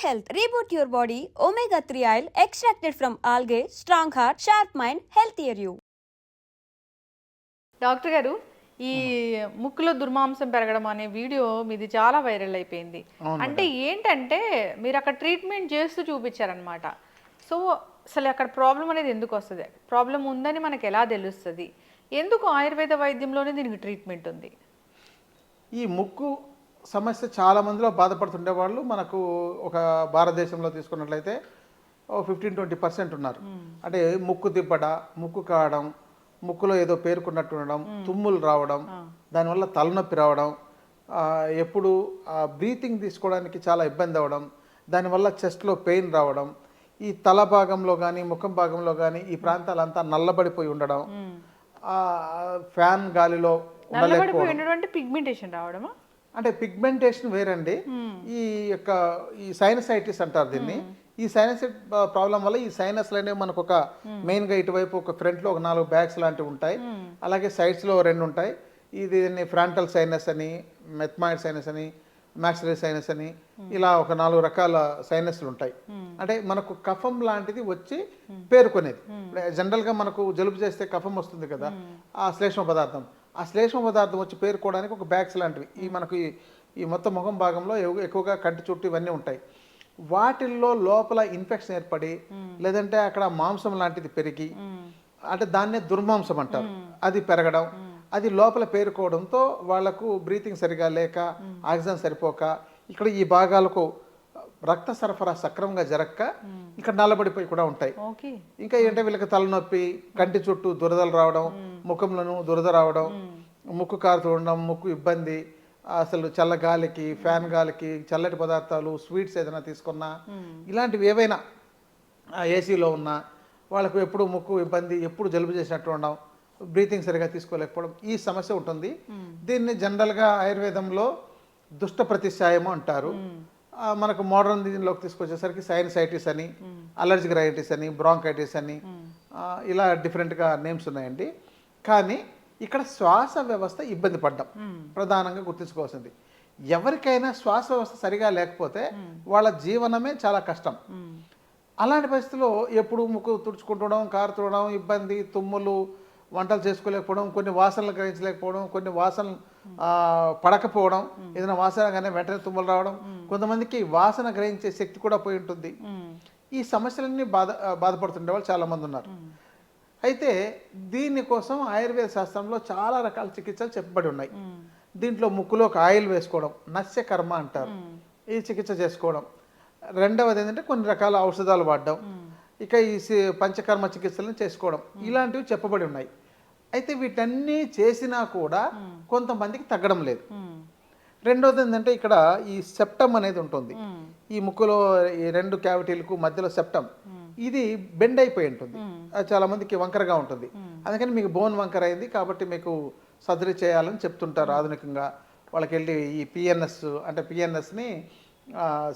health. Reboot your body. Omega 3 oil extracted from algae. Strong heart, sharp mind, healthier you. Doctor గారు, ఈ ముక్కులో దుర్మాంసం పెరగడం అనే video మీది చాలా వైరల్ అయిపోయింది. అంటే ఏంటంటే మీరు అక్కడ ట్రీట్మెంట్ చేస్తూ చూపించారనమాట. సో అసలు అక్కడ ప్రాబ్లం అనేది ఎందుకు వస్తుంది, ప్రాబ్లం ఉందని మనకు ఎలా తెలుస్తుంది, ఎందుకు ఆయుర్వేద వైద్యంలోనే దీనికి ట్రీట్మెంట్ ఉంది? ఈ ముక్కు సమస్య చాలా మందిలో బాధపడుతుండే వాళ్ళు మనకు ఒక భారతదేశంలో తీసుకున్నట్లయితే 15-20% ఉన్నారు. అంటే ముక్కు దిబ్బడ, ముక్కు కావడం, ముక్కులో ఏదో పేరుకున్నట్టు ఉండడం, తుమ్ములు రావడం, దానివల్ల తలనొప్పి రావడం, ఎప్పుడు బ్రీతింగ్ తీసుకోవడానికి చాలా ఇబ్బంది అవ్వడం, దానివల్ల చెస్ట్లో పెయిన్ రావడం, ఈ తల భాగంలో కానీ ముఖం భాగంలో కానీ ఈ ప్రాంతాలంతా నల్లబడిపోయి ఉండడం, ఫ్యాన్ గాలిలో పిగ్మెంటేషన్ రావడమా? అంటే పిగ్మెంటేషన్ వేరండి. ఈ సైనసైటిస్ అంటారు దీన్ని. ఈ సైనసైట్ ప్రాబ్లం వల్ల ఈ సైనస్లు అనేవి మనకు ఒక మెయిన్గా ఇటువైపు ఒక ఫ్రంట్లో ఒక 4 బ్యాగ్స్ లాంటివి ఉంటాయి, అలాగే సైడ్స్లో 2 ఉంటాయి. దీన్ని ఫ్రాంటల్ సైనస్ అని, మెథ్మాయిడ్ సైనస్ అని, మ్యాక్సిలరీ సైనస్ అని, ఇలా ఒక 4 రకాల సైనస్లు ఉంటాయి. అంటే మనకు కఫం లాంటిది వచ్చి పేరుకునేది. జనరల్గా మనకు జలుబు చేస్తే కఫం వస్తుంది కదా, ఆ శ్లేష్మ పదార్థం వచ్చి పేరుకోవడానికి ఒక బ్యాగ్స్ లాంటివి మనకు ఈ మొత్తం ముఖం భాగంలో ఎక్కువగా కంటి చుట్టూ ఇవన్నీ ఉంటాయి. వాటిల్లో లోపల ఇన్ఫెక్షన్ ఏర్పడి లేదంటే అక్కడ మాంసం లాంటిది పెరిగి, అంటే దాన్నే దుర్మాంసం అంటారు, అది పెరగడం, అది లోపల పేరుకోవడంతో వాళ్లకు బ్రీతింగ్ సరిగా లేక, ఆక్సిజన్ సరిపోక, ఇక్కడ ఈ భాగాలకు రక్త సరఫరా సక్రమంగా జరగక ఇక్కడ నల్లబడిపోయి కూడా ఉంటాయి. ఇంకా ఏంటంటే వీళ్ళకి తలనొప్పి, కంటి చుట్టూ దురదలు రావడం, ముఖంలోనూ దురద రావడం, ముక్కు కారుతూ ఉండడం, ముక్కు ఇబ్బంది, అసలు చల్ల గాలికి, ఫ్యాన్ గాలికి, చల్లటి పదార్థాలు, స్వీట్స్ ఏదైనా తీసుకున్నా, ఇలాంటివి ఏవైనా ఏసీలో ఉన్నా వాళ్ళకు ఎప్పుడు ముక్కు ఇబ్బంది, ఎప్పుడు జలుబు చేసినట్టు ఉండడం, బ్రీతింగ్ సరిగా తీసుకోలేకపోవడం, ఈ సమస్య ఉంటుంది. దీన్ని జనరల్గా ఆయుర్వేదంలో దుష్ట ప్రతిశాయము అంటారు. మనకు మోడర్న్ దీనిలోకి తీసుకొచ్చేసరికి సైనసైటిస్ అని, అలర్జిక్ రైటిస్ అని, బ్రాంకైటిస్ అని, ఇలా డిఫరెంట్గా నేమ్స్ ఉన్నాయండి. కానీ ఇక్కడ శ్వాస వ్యవస్థ ఇబ్బంది పడ్డం ప్రధానంగా గుర్తుంచుకోవాల్సింది. ఎవరికైనా శ్వాస వ్యవస్థ సరిగా లేకపోతే వాళ్ళ జీవనమే చాలా కష్టం. అలాంటి పరిస్థితుల్లో ఎప్పుడు ముక్కు తుడుచుకుంటడం, కారుతుండడం, ఇబ్బంది, తుమ్ములు, వంటలు చేసుకోలేకపోవడం, కొన్ని వాసనలు గ్రహించలేకపోవడం, కొన్ని వాసనలు పడకపోవడం, ఏదైనా వాసన కానీ వెంటనే తుమ్ములు రావడం, కొంతమందికి వాసన గ్రహించే శక్తి కూడా పోయి ఉంటుంది. ఈ సమస్యలన్నీ బాధపడుతుండే వాళ్ళు చాలామంది ఉన్నారు. అయితే దీనికోసం ఆయుర్వేద శాస్త్రంలో చాలా రకాల చికిత్సలు చెప్పబడి ఉన్నాయి. దీంట్లో ముక్కులో ఒక ఆయిల్ వేసుకోవడం, నస్యకర్మ అంటారు, ఈ చికిత్స చేసుకోవడం. రెండవది ఏంటంటే కొన్ని రకాల ఔషధాలు వాడడం, ఇక ఈ పంచకర్మ చికిత్సలను చేసుకోవడం, ఇలాంటివి చెప్పబడి ఉన్నాయి. అయితే వీటన్నీ చేసినా కూడా కొంతమందికి తగ్గడం లేదు. రెండవది ఏంటంటే ఇక్కడ ఈ సెప్టమ్ అనేది ఉంటుంది, ఈ ముక్కులో ఈ 2 క్యావిటీలకు మధ్యలో సెప్టమ్, ఇది బెండ్ అయిపోయి ఉంటుంది, అది చాలా మందికి వంకరగా ఉంటుంది. అందుకని మీకు బోన్ వంకర అయింది కాబట్టి మీకు సర్జరీ చేయాలని చెప్తుంటారు. ఆధునికంగా వాళ్ళకి వెళ్ళి ఈ పిఎన్ఎస్ అంటే పిఎన్ఎస్ని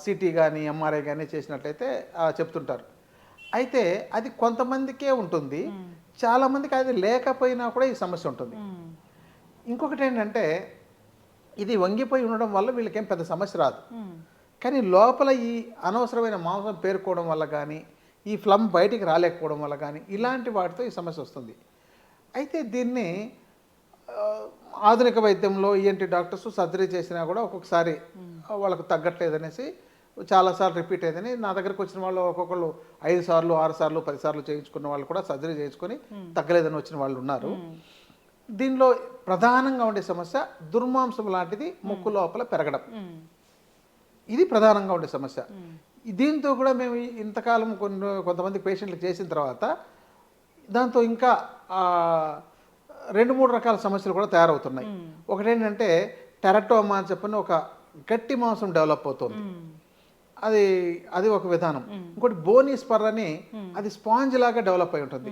సిటీ కానీ ఎంఆర్ఐ కానీ చేసినట్లయితే చెప్తుంటారు. అయితే అది కొంతమందికే ఉంటుంది, చాలామందికి అది లేకపోయినా కూడా ఈ సమస్య ఉంటుంది. ఇంకొకటి ఏంటంటే ఇది వంగిపోయి ఉండడం వల్ల వీళ్ళకేం పెద్ద సమస్య రాదు, కానీ లోపల ఈ అనవసరమైన మాంసం పేరుకోవడం వల్ల కానీ, ఈ ఫ్లమ్ బయటికి రాలేకపోవడం వల్ల కానీ, ఇలాంటి వాటితో ఈ సమస్య వస్తుంది. అయితే దీన్ని ఆధునిక వైద్యంలో ఈఎన్టీ డాక్టర్స్ సర్జరీ చేసినా కూడా ఒక్కొక్కసారి వాళ్ళకు తగ్గట్లేదనేసి చాలాసార్లు రిపీట్ అయిందని నా దగ్గరకు వచ్చిన వాళ్ళు ఒక్కొక్కళ్ళు 5 సార్లు 6 సార్లు 10 సార్లు చేయించుకున్న వాళ్ళు కూడా సర్జరీ చేయించుకొని తగ్గలేదని వచ్చిన వాళ్ళు ఉన్నారు. దీనిలో ప్రధానంగా ఉండే సమస్య దుర్మాంసం లాంటిది ముక్కు లోపల పెరగడం, ఇది ప్రధానంగా ఉండే సమస్య. దీంతో కూడా మేము ఇంతకాలం కొంతమంది పేషెంట్లు చేసిన తర్వాత దాంతో ఇంకా 2-3 రకాల సమస్యలు కూడా తయారవుతున్నాయి. ఒకటేంటంటే టెరటోమా అని చెప్పని ఒక గట్టి మాంసం డెవలప్ అవుతుంది, అది ఒక విధానం. ఇంకోటి బోనీ స్పర్ అని, అది స్పాంజ్ లాగా డెవలప్ అయి ఉంటుంది,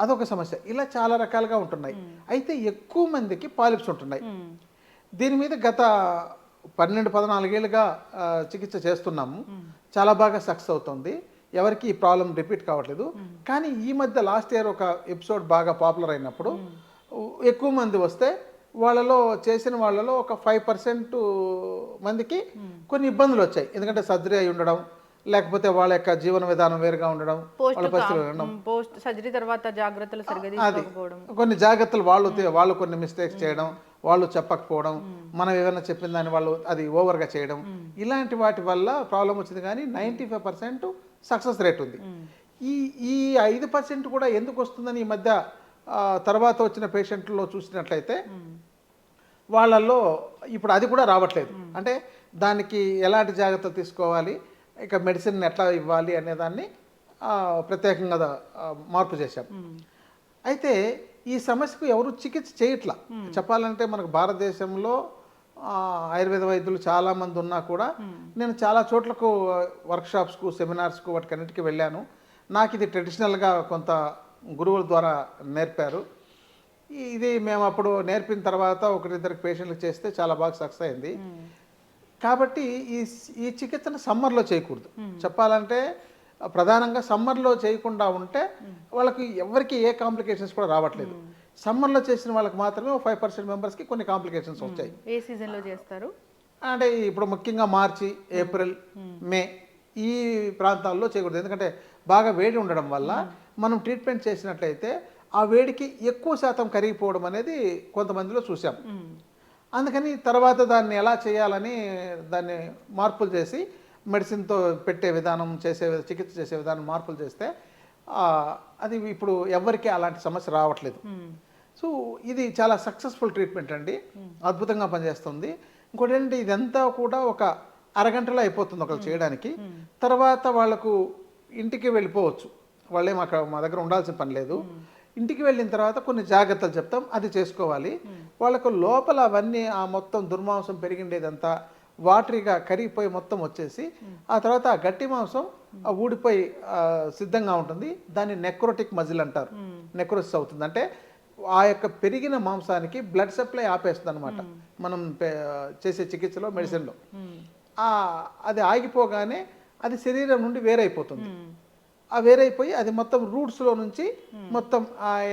అదొక సమస్య. ఇలా చాలా రకాలుగా ఉంటున్నాయి. అయితే ఎక్కువ మందికి పాలిప్స్ ఉంటున్నాయి. దీని మీద గత 12-14 ఏళ్ళుగా చికిత్స చేస్తున్నాము, చాలా బాగా సక్సెస్ అవుతుంది, ఎవరికి ఈ ప్రాబ్లం రిపీట్ కావట్లేదు. కానీ ఈ మధ్య లాస్ట్ ఇయర్ ఒక ఎపిసోడ్ బాగా పాపులర్ అయినప్పుడు ఎక్కువ మంది వస్తే చేసిన వాళ్ళలో ఒక 5% మందికి కొన్ని ఇబ్బందులు వచ్చాయి. ఎందుకంటే సర్జరీ అయి ఉండడం, లేకపోతే వాళ్ళ యొక్క జీవన విధానం వేరుగా ఉండడం, వాళ్ళ పరిస్థితులు ఉండడం, పోస్ట్ సర్జరీ తర్వాత జాగ్రత్తలు సరిగ్గా అది తీసుకోకపోవడం, కొన్ని జాగ్రత్తలు వాళ్ళు కొన్ని మిస్టేక్స్ చేయడం, వాళ్ళు చెప్పకపోవడం, మనం ఏమైనా చెప్పిన దాన్ని వాళ్ళు అది ఓవర్గా చేయడం, ఇలాంటి వాటి వల్ల ప్రాబ్లం వచ్చింది. కానీ 95% సక్సెస్ రేట్ ఉంది. ఈ ఈ 5% కూడా ఎందుకు వస్తుందని ఈ మధ్య తర్వాత వచ్చిన పేషెంట్లో చూసినట్లయితే వాళ్ళల్లో ఇప్పుడు అది కూడా రావట్లేదు. అంటే దానికి ఎలాంటి జాగ్రత్తలు తీసుకోవాలి, ఇక మెడిసిన్ ఎట్లా ఇవ్వాలి అనేదాన్ని ప్రత్యేకంగా మార్పు చేశాం. అయితే ఈ సమస్యకు ఎవరు చికిత్స చేయట్లా. చెప్పాలంటే మనకు భారతదేశంలో ఆయుర్వేద వైద్యులు చాలామంది ఉన్నా కూడా నేను చాలా చోట్లకు వర్క్షాప్స్కు, సెమినార్స్కు, వాటికన్నిటికీ వెళ్ళాను. నాకు ఇది ట్రెడిషనల్గా కొంత గురువుల ద్వారా నేర్పారు. ఇది మేము అప్పుడు నేర్పిన తర్వాత ఒకరిద్దరికి పేషెంట్లకు చేస్తే చాలా బాగా సక్సెస్ అయింది. కాబట్టి ఈ చికిత్సను సమ్మర్లో చేయకూడదు. చెప్పాలంటే ప్రధానంగా సమ్మర్లో చేయకుండా ఉంటే వాళ్ళకి ఎవరికి ఏ కాంప్లికేషన్స్ కూడా రావట్లేదు. సమ్మర్లో చేసిన వాళ్ళకి మాత్రమే 5% మెంబర్స్కి కొన్ని కాంప్లికేషన్స్ వచ్చాయి. ఏ సీజన్లో చేస్తారు అంటే ఇప్పుడు ముఖ్యంగా మార్చి, ఏప్రిల్, మే ఈ ప్రాంతాల్లో చేయకూడదు. ఎందుకంటే బాగా వేడి ఉండడం వల్ల మనం ట్రీట్మెంట్ చేసినట్లయితే ఆ వేడికి ఎక్కువ శాతం కరిగిపోవడం అనేది కొంతమందిలో చూసాం. అందుకని తర్వాత దాన్ని ఎలా చేయాలని దాన్ని మార్పులు చేసి మెడిసిన్తో పెట్టే విధానం, చికిత్స చేసే విధానం మార్పులు చేస్తే అది ఇప్పుడు ఎవరికి అలాంటి సమస్య రావట్లేదు. సో ఇది చాలా సక్సెస్ఫుల్ ట్రీట్మెంట్ అండి, అద్భుతంగా పనిచేస్తుంది. ఇంకోటి ఏంటంటే ఇదంతా కూడా ఒక అరగంటలో అయిపోతుంది ఒకరు చేయడానికి. తర్వాత వాళ్ళకు ఇంటికి వెళ్ళిపోవచ్చు, వాళ్ళేం అక్కడ మా దగ్గర ఉండాల్సిన పని లేదు. ఇంటికి వెళ్ళిన తర్వాత కొన్ని జాగ్రత్తలు చెప్తాం, అది చేసుకోవాలి. వాళ్ళకు లోపల అవన్నీ ఆ మొత్తం దుర్మాంసం పెరిగిండేదంతా వాటరీగా కరిగిపోయి మొత్తం వచ్చేసి ఆ తర్వాత ఆ గట్టి మాంసం ఊడిపోయి సిద్ధంగా ఉంటుంది. దాన్ని నెక్రోటిక్ మజిల్ అంటారు. నెక్రోసిస్ అవుతుంది అంటే ఆ యొక్క పెరిగిన మాంసానికి బ్లడ్ సప్లై ఆపేస్తుంది అనమాట మనం చేసే చికిత్సలో, మెడిసిన్లో. అది ఆగిపోగానే అది శరీరం నుండి వేరైపోతుంది. ఆ వేరైపోయి అది మొత్తం రూట్స్లో నుంచి మొత్తం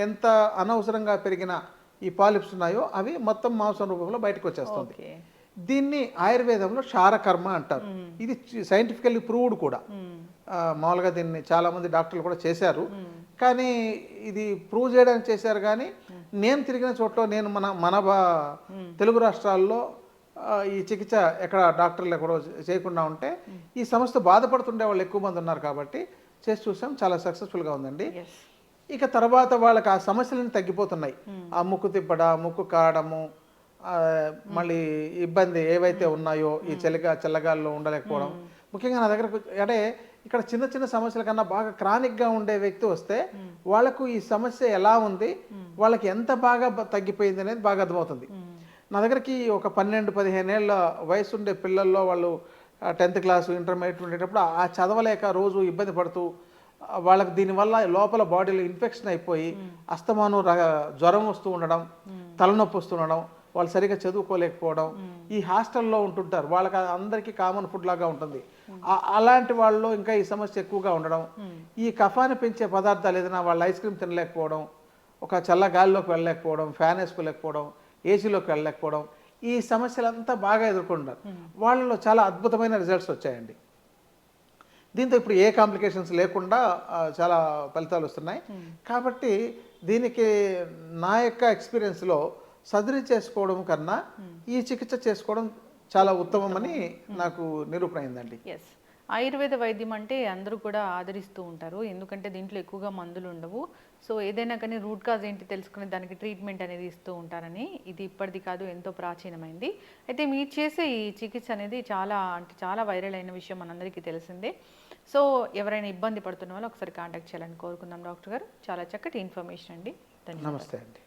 ఎంత అనవసరంగా పెరిగిన ఈ పాలిప్స్ ఉన్నాయో అవి మొత్తం మాంసం రూపంలో బయటకు వచ్చేస్తుంది. దీన్ని ఆయుర్వేదంలో క్షారకర్మ అంటారు. ఇది సైంటిఫికల్లీ ప్రూవ్డ్ కూడా. మామూలుగా దీన్ని చాలామంది డాక్టర్లు కూడా చేశారు. కానీ ఇది ప్రూవ్ చేయడానికి చేశారు. కానీ నేను తిరిగిన చోట్ల, నేను మన తెలుగు రాష్ట్రాల్లో ఈ చికిత్స ఎక్కడ డాక్టర్లు కూడా చేయకుండా ఉంటే ఈ సమస్య బాధపడుతుండే వాళ్ళు ఎక్కువ మంది ఉన్నారు. కాబట్టి చేసి చూసాం, చాలా సక్సెస్ఫుల్గా ఉందండి. ఇక తర్వాత వాళ్ళకి ఆ సమస్యలన్నీ తగ్గిపోతున్నాయి. ఆ ముక్కు తిప్పడ, ముక్కు కాడము, మళ్ళీ ఇబ్బంది ఏవైతే ఉన్నాయో ఈ చల్లగాల్లో ఉండలేకపోవడం, ముఖ్యంగా నా దగ్గర అంటే ఇక్కడ చిన్న చిన్న సమస్యల కన్నా బాగా క్రానిక్గా ఉండే వ్యక్తి వస్తే వాళ్ళకు ఈ సమస్య ఎలా ఉంది, వాళ్ళకి ఎంత బాగా తగ్గిపోయింది అనేది బాగా అర్థమవుతుంది. నా దగ్గరికి ఒక 12-15 ఏళ్ళ వయసు ఉండే పిల్లల్లో వాళ్ళు 10th క్లాసు, ఇంటర్మీడియట్ ఉండేటప్పుడు ఆ చదవలేక రోజు ఇబ్బంది పడుతూ వాళ్ళకి దీనివల్ల లోపల బాడీలో ఇన్ఫెక్షన్ అయిపోయి అస్తమానం జ్వరం వస్తూ ఉండడం, తలనొప్పి వస్తూ ఉండడం, వాళ్ళు సరిగ్గా చదువుకోలేకపోవడం, ఈ హాస్టల్లో ఉంటుంటారు, వాళ్ళకి అందరికీ కామన్ ఫుడ్ లాగా ఉంటుంది. అలాంటి వాళ్ళు ఇంకా ఈ సమస్య ఎక్కువగా ఉండడం, ఈ కఫాన్ని పెంచే పదార్థాలు ఏదైనా వాళ్ళు ఐస్ క్రీమ్ తినలేకపోవడం, ఒక చల్ల గాలిలోకి వెళ్ళలేకపోవడం, ఫ్యాన్ వేసుకోలేకపోవడం, ఏసీలోకి వెళ్ళలేకపోవడం, ఈ సమస్యలంతా బాగా ఎదుర్కొంటారు. వాళ్ళలో చాలా అద్భుతమైన రిజల్ట్స్ వచ్చాయండి. దీంతో ఇప్పుడు ఏ కాంప్లికేషన్స్ లేకుండా చాలా ఫలితాలు వస్తున్నాయి. కాబట్టి దీనికి నా యొక్క ఎక్స్పీరియన్స్లో సర్జరీ చేసుకోవడం కన్నా ఈ చికిత్స చేసుకోవడం చాలా ఉత్తమమని నాకు నిరూపణ అయిందండి. ఎస్, ఆయుర్వేద వైద్యం అంటే అందరూ కూడా ఆదరిస్తూ ఉంటారు, ఎందుకంటే దీంట్లో ఎక్కువగా మందులు ఉండవు. సో ఏదైనా కానీ రూట్ కాజ్ ఏంటి తెలుసుకుని దానికి ట్రీట్మెంట్ అనేది ఇస్తూ ఉంటారని. ఇది ఇప్పటిది కాదు, ఎంతో ప్రాచీనమైంది. అయితే మీరు చేసే ఈ చికిత్స అనేది చాలా వైరల్ అయిన విషయం మనందరికీ తెలిసిందే. సో ఎవరైనా ఇబ్బంది పడుతున్న వాళ్ళు ఒకసారి కాంటాక్ట్ చేయాలని కోరుకుందాం డాక్టర్ గారు. చాలా చక్కటి ఇన్ఫర్మేషన్ అండి. నమస్తే అండి.